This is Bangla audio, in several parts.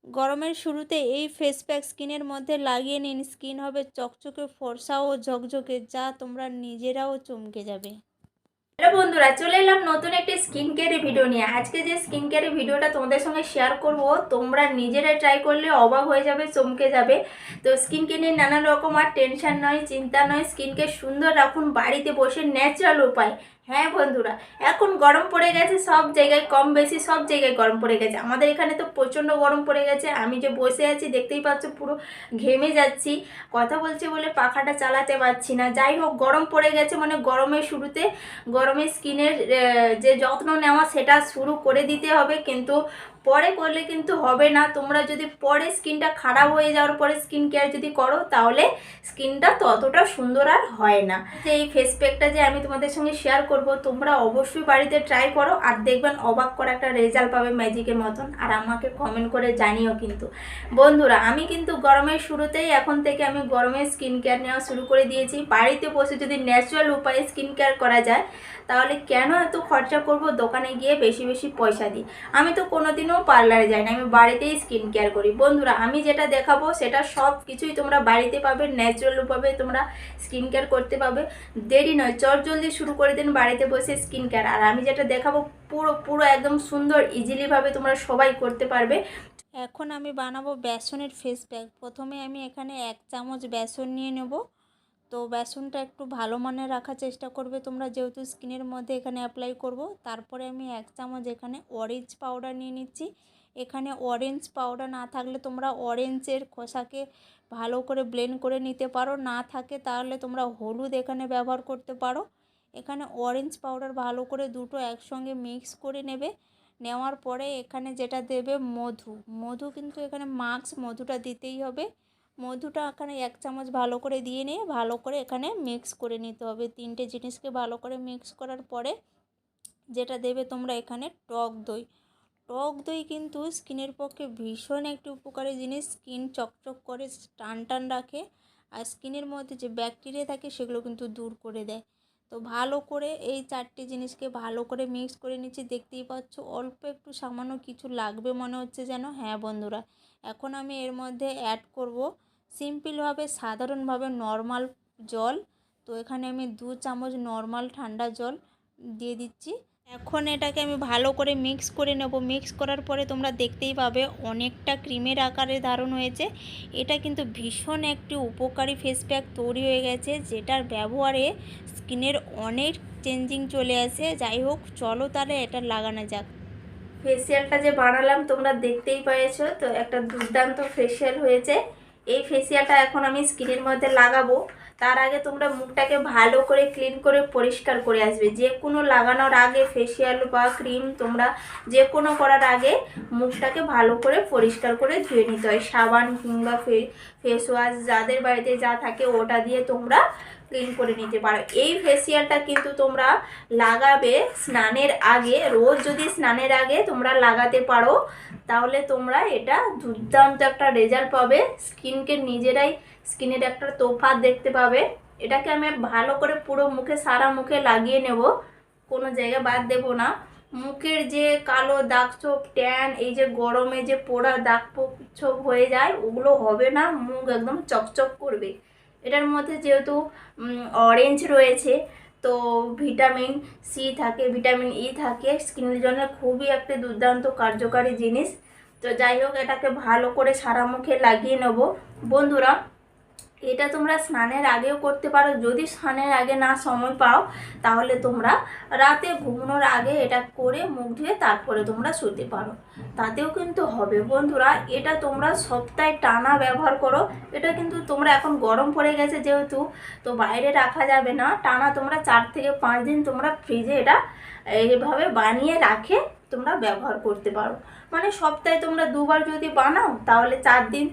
গরমের শুরুতে এই ফেস প্যাক স্কিনের মধ্যে লাগিয়ে নিন। স্কিন হবে চকচকে, ফর্সা ও ঝকঝকে, যা তোমরা নিজেরাও চমকে যাবে। হ্যালো বন্ধুরা, চলে এলাম নতুন একটি স্কিন কেয়ারের ভিডিও নিয়ে। আজকে যে স্কিন কেয়ারের ভিডিওটা তোমাদের সঙ্গে শেয়ার করব, তোমরা নিজেরাই ট্রাই করলে অবাক হয়ে যাবে, চমকে যাবে। তো স্কিনকে নিয়ে নানা রকম আর টেনশন নয়, চিন্তা নয়। স্কিনকে সুন্দর রাখুন বাড়িতে বসে, ন্যাচারাল উপায়। হ্যাঁ বন্ধুরা, এখন গরম পড়ে গেছে, সব জায়গায় কম বেশি সব জায়গায় গরম পড়ে গেছে। আমাদের এখানে তো প্রচণ্ড গরম পড়ে গেছে। আমি যে বসে আছি দেখতেই পাচ্ছ, পুরো ঘেমে যাচ্ছি। কথা বলছি বলে পাখাটা চালাতে পারছি না। যাই হোক, গরম পড়ে গেছে মানে গরমের শুরুতে গরমে স্কিনের যে যত্ন নেওয়া সেটা শুরু করে দিতে হবে, কিন্তু পরে করলে কিন্তু হবে না। তোমরা যদি পরে স্কিনটা খারাপ হয়ে যাওয়ার পরে স্কিন কেয়ার যদি করো, তাহলে স্কিনটা ততটা সুন্দর আর হয় না। যে এই ফেস প্যাকটা যে আমি তোমাদের সঙ্গে শেয়ার করব, তোমরা অবশ্যই বাড়িতে ট্রাই করো, আর দেখবেন অবাক করা একটা রেজাল্ট পাবে ম্যাজিকের মতন। আর আমাকে কমেন্ট করে জানিও কিন্তু। বন্ধুরা, আমি কিন্তু গরমের শুরুতেই এখন থেকে আমি গরমের স্কিন কেয়ার নেওয়া শুরু করে দিয়েছি। বাড়িতে বসে যদি ন্যাচারাল উপায়ে স্কিন কেয়ার করা যায়, তাহলে কেন এত খরচা করব দোকানে গিয়ে বেশি বেশি পয়সা দিই। আমি তো কোনোদিনও পার্লারে যাই না, আমি বাড়িতেই স্কিন কেয়ার করি। বন্ধুরা, আমি যেটা দেখাবো সেটা সব কিছুই তোমরা বাড়িতে পাবে, ন্যাচারাল উপায়ে তোমরা স্কিন কেয়ার করতে পাবে। দেরি নয়, জলদি শুরু করে দিন বাড়িতে বসে স্কিন কেয়ার। আর আমি যেটা দেখাবো পুরো পুরো একদম সুন্দর ইজিলিভাবে তোমরা সবাই করতে পারবে। এখন আমি বানাবো বেসনের ফেস প্যাক। প্রথমে আমি এখানে 1 চামচ বেসন নিয়ে নেব। তো বেসনটা একটু ভালো মানের রাখার চেষ্টা করবে তোমরা, যেহেতু স্কিনের মধ্যে এখানে অ্যাপ্লাই করব। তারপরে আমি 1 চামচ এখানে অরেঞ্জ পাউডার নিয়ে নিচ্ছি। এখানে অরেঞ্জ পাউডার না থাকলে তোমরা অরেঞ্জের খোসাকে ভালো করে ব্লেন্ড করে নিতে পারো, না থাকে তাহলে তোমরা হলুদ এখানে ব্যবহার করতে পারো। এখানে অরেঞ্জ পাউডার ভালো করে দুটো একসঙ্গে মিক্স করে নেবে। নেওয়ার পরে এখানে যেটা দেবে মধু। মধু কিন্তু এখানে মাস্ক, মধুটা দিতেই হবে। মধুটা এখানে 1 চামচ ভালো করে দিয়ে নিয়ে ভালো করে এখানে মিক্স করে নিতে হবে। 3টে জিনিসকে ভালো করে মিক্স করার পরে যেটা দেবে তোমরা এখানে টক দই। টক দই কিন্তু স্কিনের পক্ষে ভীষণ একটি উপকারী জিনিস। স্কিন চকচক করে, টান টান রাখে, আর স্কিনের মধ্যে যে ব্যাকটেরিয়া থাকে সেগুলো কিন্তু দূর করে দেয়। তো ভালো করে এই 4টে জিনিসকে ভালো করে মিক্স করে নিচ্ছি। দেখতেই পাচ্ছ অল্প একটু সামান্য কিছু লাগবে মনে হচ্ছে যেন। হ্যাঁ বন্ধুরা, এখন আমি এর মধ্যে অ্যাড করব সিম্পলভাবে, সাধারণভাবে নর্মাল জল। তো এখানে আমি 2 চামচ নর্মাল ঠান্ডা জল দিয়ে দিচ্ছি। এখন এটাকে আমি ভালো করে মিক্স করে নেব। মিক্স করার পরে তোমরা দেখতেই পাবে অনেকটা ক্রিমের আকারে ধারণ হয়েছে। এটা কিন্তু ভীষণ একটি উপকারী ফেস প্যাক তৈরি হয়ে গেছে, যেটার ব্যবহারে স্কিনের অনেক চেঞ্জিং চলে আসে। যাই হোক, চলো তাহলে এটা লাগানো যাক। ফেসিয়ালটা যে বানালাম তোমরা দেখতেই পেয়েছো, তো একটা দুর্দান্ত ফেসিয়াল হয়েছে। এই ফেসিয়ালটা এখন আমি স্কিনের মধ্যে লাগাবো। তার আগে তোমরা মুখটাকে ভালো করে ক্লিন করে পরিষ্কার করে আসবে। যে কোনো লাগানোর আগে ফেসিয়াল বা ক্রিম তোমরা যে কোনো করার আগে মুখটাকে ভালো করে পরিষ্কার করে ধুয়ে নিতে হয়। সাবান কিংবা ফেস ওয়াশ যাদের বাড়িতে যা থাকে ওটা দিয়ে তোমরা ক্লিন করে নিতে পারো। এই ফেসিয়ালটা কিন্তু তোমরা লাগাবে স্নানের আগে। রোজ যদি স্নানের আগে তোমরা লাগাতে পারো, তাহলে তোমরা এটা দুর্দান্ত একটা রেজাল্ট পাবে। স্কিনকে নিজেরাই স্কিনের একটা তফাৎ দেখতে পাবে। এটাকে আমি ভালো করে পুরো মুখে, সারা মুখে লাগিয়ে নেব, কোনো জায়গায় বাদ দেবো না। মুখের যে কালো দাগ ছোপ, ট্যান, এই যে গরমে যে পোড়া দাগ ছোপ হয়ে যায়, ওগুলো হবে না। মুখ একদম চকচক করবে। এটার মধ্যে যেহেতু অরেঞ্জ রয়েছে, তো ভিটামিন সি থাকে, ভিটামিন ই থাকে, স্কিনের জন্য খুবই একটা দুর্দান্ত কার্যকারী জিনিস। তো যাই হোক, এটাকে ভালো করে সারা মুখে লাগিয়ে নেব। বন্ধুরা, এটা তোমরা স্নানের আগেও করতে পারো। যদি স্নানের আগে না সময় পাও, তাহলে তোমরা রাতে ঘুমানোর আগে এটা করে মুখ ধুয়ে তারপরে তোমরা শুতে পারো, তাতেও কিন্তু হবে। বন্ধুরা, এটা তোমরা সপ্তাহে টানা ব্যবহার করো। এটা কিন্তু তোমরা এখন গরম পড়ে গেছে যেহেতু, তো বাইরে রাখা যাবে না। টানা তোমরা 4 থেকে 5 দিন তোমরা ফ্রিজে এটা এইভাবে বানিয়ে রাখে তোমরা ব্যবহার করতে পারো। মানে সপ্তাহে তোমরা 2বার যদি বানাও, তাহলে 4 দিন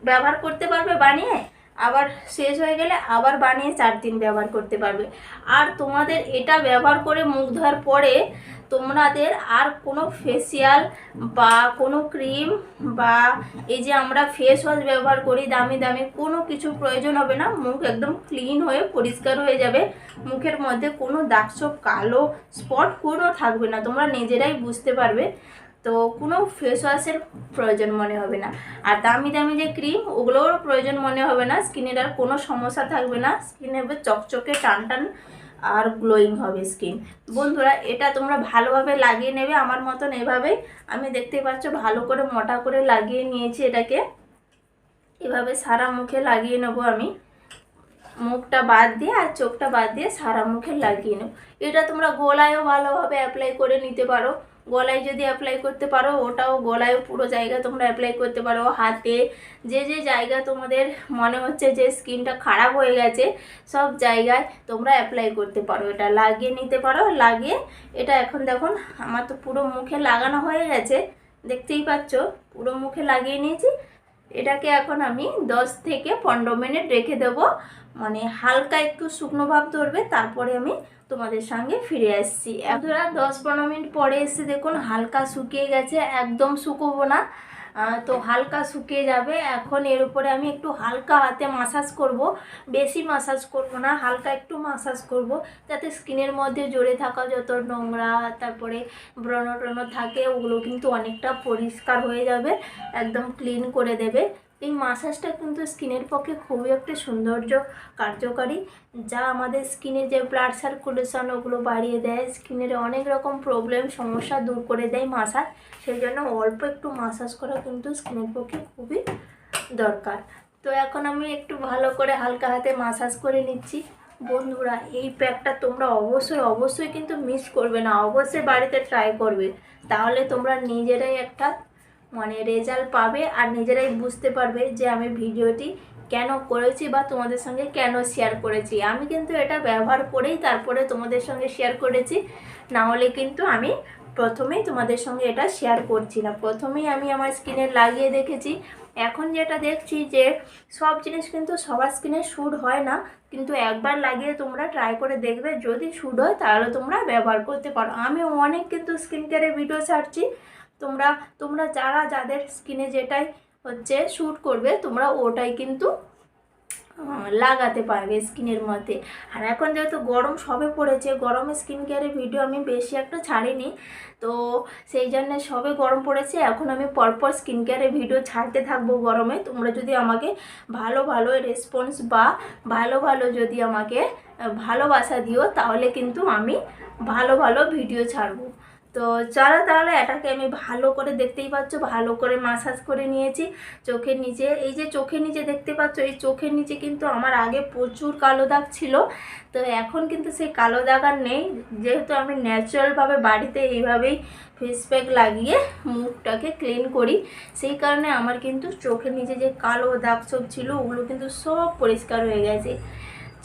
ব্যবহার করতে পারবে বানিয়ে। আবার শেষ হয়ে গেলে আবার বানিয়ে 4 দিন ব্যবহার করতে পারবে। আর তোমাদের এটা ব্যবহার করে মুখ ধোয়ার পরে তোমাদের আর কোনো ফেসিয়াল বা কোনো ক্রিম বা এই যে আমরা ফেস ওয়াশ ব্যবহার করি দামি দামি, কোনো কিছু প্রয়োজন হবে না। মুখ একদম ক্লিন হয়ে পরিষ্কার হয়ে যাবে। মুখের মধ্যে কোনো দাগ ছোপ, কালো স্পট কোনো থাকবে না, তোমরা নিজেরাই বুঝতে পারবে। তো তো কোনো ফেস ওয়াশের প্রয়োজন মনে হবে না। আর দামি দামি যে ক্রিম ওগুলোর প্রয়োজন মনে হবে না, স্কিনের আর কোনো সমস্যা থাকবে না, স্কিন হবে চকচকে টান টান আর গ্লোয়িং হবে স্কিন। বন্ধুরা এটা তোমরা ভালোভাবে লাগিয়ে নেবে আমার মতন এভাবে। আমি দেখতে পাচ্ছ ভালো করে মোটা করে লাগিয়ে নিয়েছি এটাকে, এভাবে সারা মুখে লাগিয়ে নেবো আমি, মুখটা বাদ দিয়ে আর চোখটা বাদ দিয়ে সারা মুখে লাগিয়ে নেব। এটা তোমরা গলায়ও ভালোভাবে অ্যাপ্লাই করে নিতে পারো, গলায় যদি অ্যাপ্লাই করতে পারো ওটাও গলায়ও পুরো জায়গা তোমরা অ্যাপ্লাই করতে পারো, হাতে যে যে জায়গা তোমাদের মনে হচ্ছে যে স্কিনটা খারাপ হয়ে গেছে সব জায়গায় তোমরা অ্যাপ্লাই করতে পারো, এটা লাগিয়ে নিতে পারো। লাগিয়ে এটা এখন দেখুন আমার তো পুরো মুখে লাগানো হয়ে গেছে, দেখতেই পাচ্ছ পুরো মুখে লাগিয়ে নিয়েছি। এটাকে এখন আমি 10 থেকে 15 মিনিট রেখে দেবো, মানে হালকা একটু শুকনো ভাব ধরবে, তারপরে আমি তোমাদের সঙ্গে ফিরে আসছি। ধরা 10-15 মিনিট পরে এসে দেখুন হালকা শুকিয়ে গেছে, একদম শুকোবো না, তো হালকা শুকিয়ে যাবে। এখন এর উপরে আমি একটু হালকা হাতে মাসাজ করব, বেশি মাসাজ করব না, হালকা একটু মাসাজ করব, যাতে স্কিনের মধ্যে জড়ে থাকা যত নোংরা তারপরে ব্রণ ট্রণ থাকে ওগুলো কিন্তু অনেকটা পরিষ্কার হয়ে যাবে, একদম ক্লিন করে দেবে। এই মাসাজটা কিন্তু স্কিনের পক্ষে খুবই একটা সৌন্দর্য কার্যকারী, যা আমাদের স্কিনে যে ব্লাড সার্কুলেশন ওগুলো বাড়িয়ে দেয়, স্কিনের অনেক রকম প্রবলেম সমস্যা দূর করে দেয় মাসাজ। সেই জন্য অল্প একটু মাসাজ করা কিন্তু স্কিনের পক্ষে খুবই দরকার। তো এখন আমি একটু ভালো করে হালকা হাতে মাসাজ করে নিচ্ছি। বন্ধুরা এই প্যাকটা তোমরা অবশ্যই কিন্তু মিস করবে না, অবশ্যই বাড়িতে ট্রাই করবে, তাহলে তোমরা নিজেরাই একটা মানে রেজাল্ট পাবে আর নিজেরাই বুঝতে পারবে যে আমি ভিডিওটি কেন করেছি বা তোমাদের সঙ্গে কেন শেয়ার করেছি। আমি কিন্তু এটা ব্যবহার করেই তারপরে তোমাদের সঙ্গে শেয়ার করেছি, না হলে কিন্তু আমি প্রথমেই তোমাদের সঙ্গে এটা শেয়ার করছি না, প্রথমেই আমি আমার স্কিনে লাগিয়ে দেখেছি। এখন যেটা দেখছি যে সব জিনিস কিন্তু সবার স্কিনে শ্যুট হয় না, কিন্তু একবার লাগিয়ে তোমরা ট্রাই করে দেখবে, যদি শ্যুট হয় তাহলে তোমরা ব্যবহার করতে পারো। আমি অনেক কিন্তু স্কিন কেয়ারের ভিডিও ছাড়ছি, তোমরা যাদের স্কিনে যেটাই হচ্ছে শ্যুট করবে তোমরা ওটাই কিন্তু লাগাতে পারবে স্কিনের মধ্যে। আর এখন যেহেতু গরম সবে পড়েছে, গরমে স্কিন কেয়ারের ভিডিও আমি বেশি একটা ছাড়িনি, তো সেই জন্য সবে গরম পড়েছে, এখন আমি পরপর স্কিন কেয়ারের ভিডিও ছাড়তে থাকবো গরমে। তোমরা যদি আমাকে ভালো রেসপন্স বা ভালো যদি আমাকে ভালোবাসা দিও তাহলে কিন্তু আমি ভালো ভিডিও ছাড়বো। তো চলো তাহলে এটাকে আমি ভালো করে, দেখতেই পাচ্ছ ভালো করে মাসাজ করে নিয়েছি চোখের নিচে। এই যে চোখের নিচে দেখতে পাচ্ছ, এই চোখের নিচে কিন্তু আমার আগে প্রচুর কালো দাগ ছিল, তো এখন কিন্তু সেই কালো দাগ আর নেই, যেহেতু আমি ন্যাচারালভাবে বাড়িতে এইভাবেই ফেস প্যাক লাগিয়ে মুখটাকে ক্লিন করি, সেই কারণে আমার কিন্তু চোখের নিচে যে কালো দাগ সব ছিল ওগুলো কিন্তু সব পরিষ্কার হয়ে গেছে।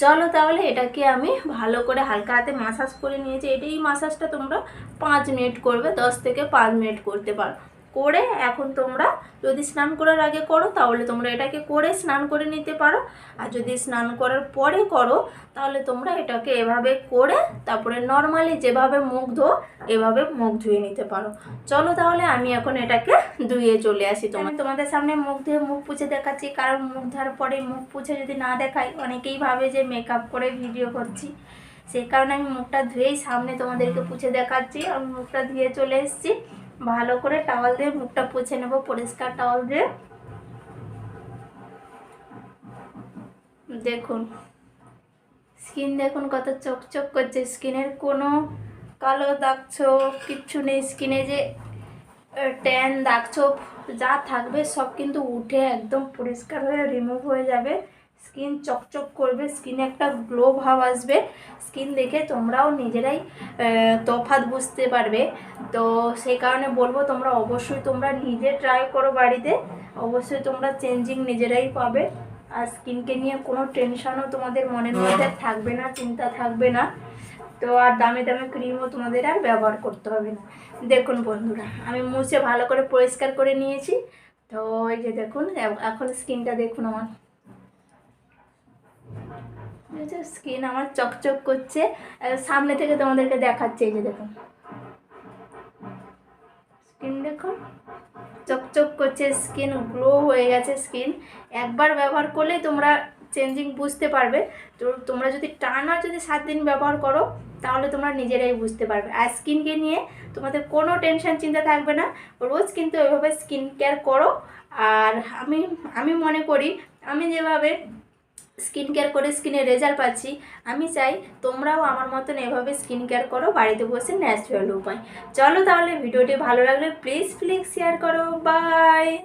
চলো তাহলে এটাকে আমি ভালো করে হালকা হাতে মাসাজ করে নিয়েছি। এই মাসাজটা তোমরা 5 মিনিট করবে, 10 থেকে 5 মিনিট করতে পারো। করে এখন তোমরা যদি স্নান করার আগে করো তাহলে তোমরা এটাকে করে স্নান করে নিতে পারো, আর যদি স্নান করার পরে করো তাহলে তোমরা এটাকে এভাবে করে তারপরে নর্মালি যেভাবে মুখ ধো এভাবে মুখ ধুয়ে নিতে পারো। চলো তাহলে আমি এখন এটাকে ধুয়ে চলে আসি। তোমাদের সামনে মুখ ধুয়ে মুখ পুছে দেখাচ্ছি, কারণ মুখ ধোয়ার পরে মুখ পুছে যদি না দেখাই অনেকেই ভাবে যে মেকআপ করে ভিডিও করছি, সেই কারণে আমি মুখটা ধুয়েই সামনে তোমাদেরকে পুছে দেখাচ্ছি। আমি মুখটা ধুয়ে চলে এসেছি, ভালো করে টাওয়াল দিয়ে মুখটা পুছে নেব, পরিষ্কার টাওয়াল দিয়ে। দেখুন স্কিন দেখুন কত চকচক করছে, স্কিনের কোনো কালো দাগ ছোপ কিচ্ছু নেই, স্কিনে যে ট্যান দাগ ছোপ যা থাকবে সব কিন্তু উঠে একদম পরিষ্কার হয়ে রিমুভ হয়ে যাবে, স্কিন চকচক করবে, স্কিনে একটা গ্লো ভাব আসবে। স্কিন দেখে তোমরাও নিজেরাই তফাৎ বুঝতে পারবে। তো সেই কারণে বলবো অবশ্যই তোমরা নিজে ট্রাই করো বাড়িতে, অবশ্যই তোমরা চেঞ্জিং নিজেরাই পাবে। আর স্কিনকে নিয়ে কোনো টেনশনও তোমাদের মনের মধ্যে থাকবে না, চিন্তা থাকবে না। তো আর দামি ক্রিমও তোমাদের আর ব্যবহার করতে হবে না। দেখুন বন্ধুরা আমি মুছে ভালো করে পরিষ্কার করে নিয়েছি। তো এই যে দেখুন এখন স্কিনটা দেখুন, আমার স্কিন আমার চকচক করছে, সামনে থেকে তোমাদেরকে দেখাচ্ছে। এই যে দেখুন স্কিন দেখুন চকচক করছে, স্কিন গ্লো হয়ে গেছে। স্কিন একবার ব্যবহার করলেই তোমরা চেঞ্জিং বুঝতে পারবে। তো তোমরা যদি টানা 7 দিন ব্যবহার করো তাহলে তোমরা নিজেরাই বুঝতে পারবে। আর স্কিনকে নিয়ে তোমাদের কোনো টেনশন চিন্তা থাকবে না, রোজ কিন্তু ওইভাবে স্কিন কেয়ার করো। আর আমি মনে করি আমি যেভাবে স্কিন কেয়ার করে স্কিনের রেজাল্ট পাচ্ছি, আমি চাই তোমরাও আমার মতন এভাবে স্কিন কেয়ার করো বাড়িতে বসে ন্যাচারাল উপায়। চলো তাহলে ভিডিওটি ভালো লাগলে প্লিজ শেয়ার করো। বাই।